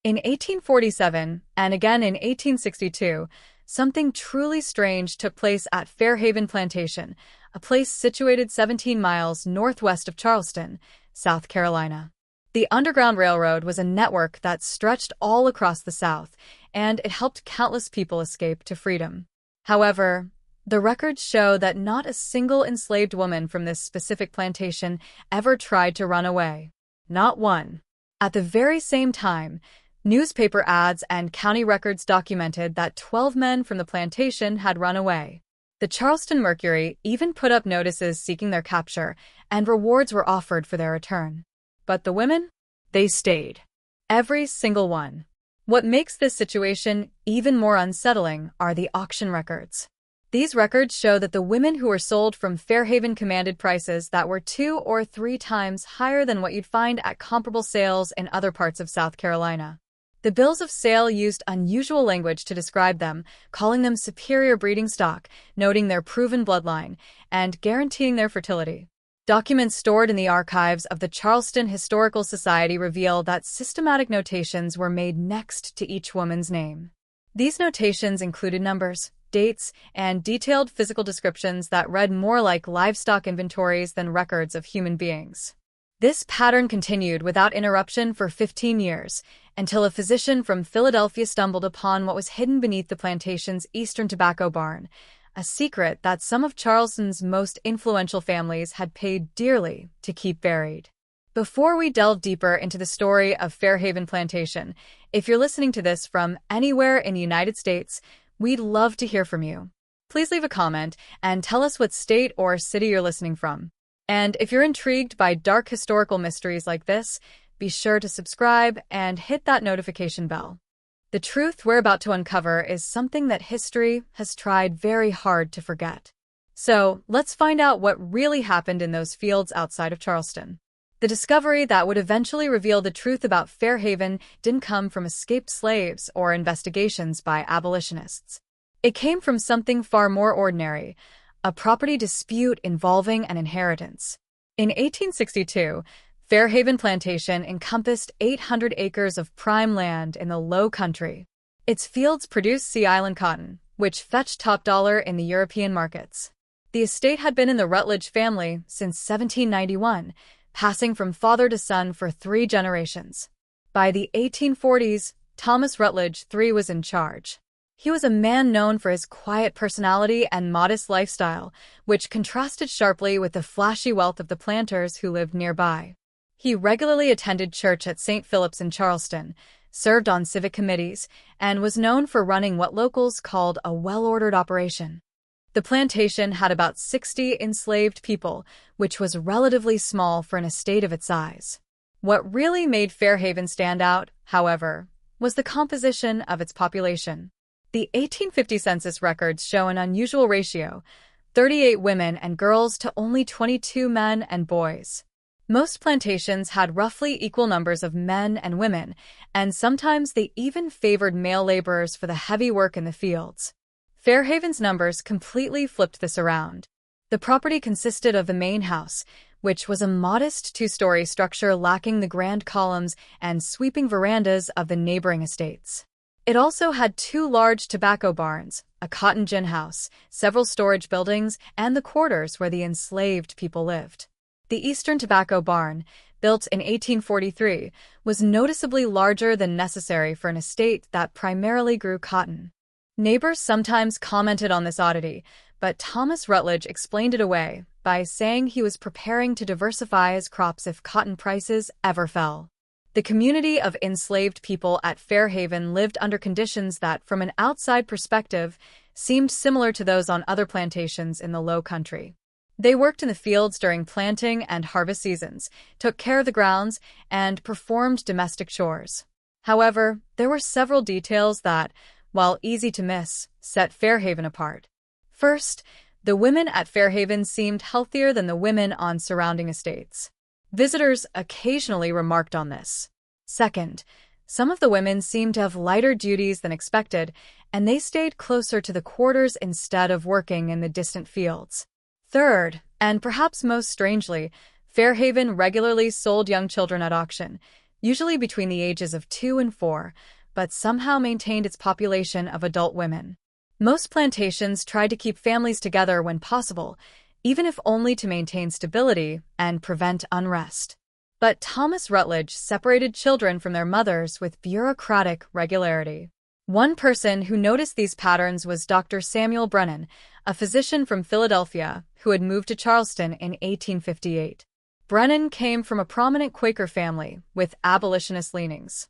In 1847, and again in 1862, something truly strange took place at Fairhaven Plantation, a place situated 17 miles northwest of Charleston, South Carolina. The Underground Railroad was a network that stretched all across the South, and it helped countless people escape to freedom. However, the records show that not a single enslaved woman from this specific plantation ever tried to run away. Not one. At the very same time, newspaper ads and county records documented that 12 men from the plantation had run away. The Charleston Mercury even put up notices seeking their capture, and rewards were offered for their return. But the women? They stayed. Every single one. What makes this situation even more unsettling are the auction records. These records show that the women who were sold from Fairhaven commanded prices that were 2 or 3 times higher than what you'd find at comparable sales in other parts of South Carolina. The bills of sale used unusual language to describe them, calling them superior breeding stock, noting their proven bloodline, and guaranteeing their fertility. Documents stored in the archives of the Charleston Historical Society reveal that systematic notations were made next to each woman's name. These notations included numbers, dates, and detailed physical descriptions that read more like livestock inventories than records of human beings. This pattern continued without interruption for 15 years, until a physician from Philadelphia stumbled upon what was hidden beneath the plantation's eastern tobacco barn, a secret that some of Charleston's most influential families had paid dearly to keep buried. Before we delve deeper into the story of Fairhaven Plantation, if you're listening to this from anywhere in the United States, we'd love to hear from you. Please leave a comment and tell us what state or city you're listening from. And if you're intrigued by dark historical mysteries like this, be sure to subscribe and hit that notification bell. The truth we're about to uncover is something that history has tried very hard to forget. So, let's find out what really happened in those fields outside of Charleston. The discovery that would eventually reveal the truth about Fairhaven didn't come from escaped slaves or investigations by abolitionists. It came from something far more ordinary, a property dispute involving an inheritance. In 1862, Fairhaven Plantation encompassed 800 acres of prime land in the Low Country. Its fields produced Sea Island cotton, which fetched top dollar in the European markets. The estate had been in the Rutledge family since 1791, passing from father to son for 3 generations. By the 1840s, Thomas Rutledge III was in charge. He was a man known for his quiet personality and modest lifestyle, which contrasted sharply with the flashy wealth of the planters who lived nearby. He regularly attended church at St. Philip's in Charleston, served on civic committees, and was known for running what locals called a well-ordered operation. The plantation had about 60 enslaved people, which was relatively small for an estate of its size. What really made Fairhaven stand out, however, was the composition of its population. The 1850 census records show an unusual ratio, 38 women and girls to only 22 men and boys. Most plantations had roughly equal numbers of men and women, and sometimes they even favored male laborers for the heavy work in the fields. Fairhaven's numbers completely flipped this around. The property consisted of the main house, which was a modest 2-story structure lacking the grand columns and sweeping verandas of the neighboring estates. It also had 2 large tobacco barns, a cotton gin house, several storage buildings, and the quarters where the enslaved people lived. The Eastern Tobacco Barn, built in 1843, was noticeably larger than necessary for an estate that primarily grew cotton. Neighbors sometimes commented on this oddity, but Thomas Rutledge explained it away by saying he was preparing to diversify his crops if cotton prices ever fell. The community of enslaved people at Fairhaven lived under conditions that, from an outside perspective, seemed similar to those on other plantations in the Low Country. They worked in the fields during planting and harvest seasons, took care of the grounds, and performed domestic chores. However, there were several details that, while easy to miss, set Fairhaven apart. First, the women at Fairhaven seemed healthier than the women on surrounding estates. Visitors occasionally remarked on this. Second, some of the women seemed to have lighter duties than expected, and they stayed closer to the quarters instead of working in the distant fields. Third, and perhaps most strangely, Fairhaven regularly sold young children at auction, usually between the ages of 2 and 4, but somehow maintained its population of adult women. Most plantations tried to keep families together when possible, even if only to maintain stability and prevent unrest. But Thomas Rutledge separated children from their mothers with bureaucratic regularity. One person who noticed these patterns was Dr. Samuel Brennan, a physician from Philadelphia who had moved to Charleston in 1858. Brennan came from a prominent Quaker family with abolitionist leanings.